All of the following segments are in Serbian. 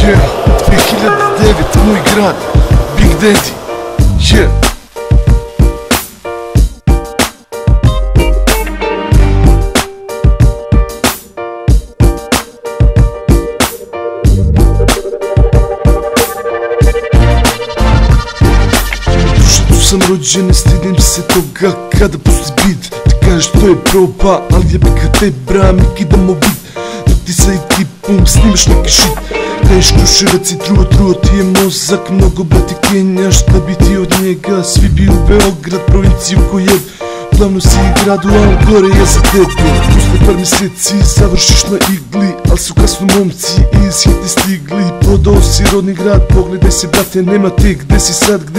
Yeah, 2009, mój grad, Big Daddy. Yeah. Tu sam rođen, ne stidim se toga kada pusti beat. Ti kažeš to je proba, ali jebi ga te bra, mi kidamo beat. Dok ti sa ekipom snimaš neki shit. Kaješ Kruševac i truo ti je mozak. Mnogo brati Kenja, šta bi ti od njega? Svi bi u Beograd, provinciju ko jeb. Glavno si i gradu, a gore je za tebe. Posle par mjeseci završiš na igli, al su kasno momci iz hitni stigli. Prodao si rodni grad, pogledaj se brate, nema te. Gde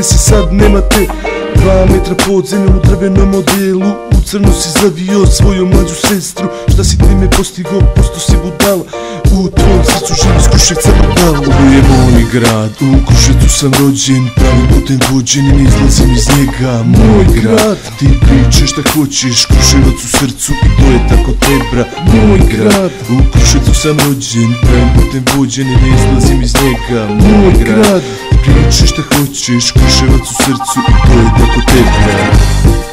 si sad, nema te. 2 metra pod zemljom u drvenom modelu. U crno si zavio svoju mlađu sestru. Šta si time postigao, posto si budala. U tvojom srcu živi iz Kruševca budala. Ovo je moj grad, u Kruševcu sam rođen. Pravim putem vođen i ne izlazim iz njega. Moj grad, ti pričaš šta hoćeš, Kruševac u srcu i to je tako tebra. Moj grad, u Kruševcu sam rođen. Pravim putem vođen i ne izlazim iz njega. Moj grad, ti pričaš šta hoćeš, Kruševac u srcu i to je tako tebra.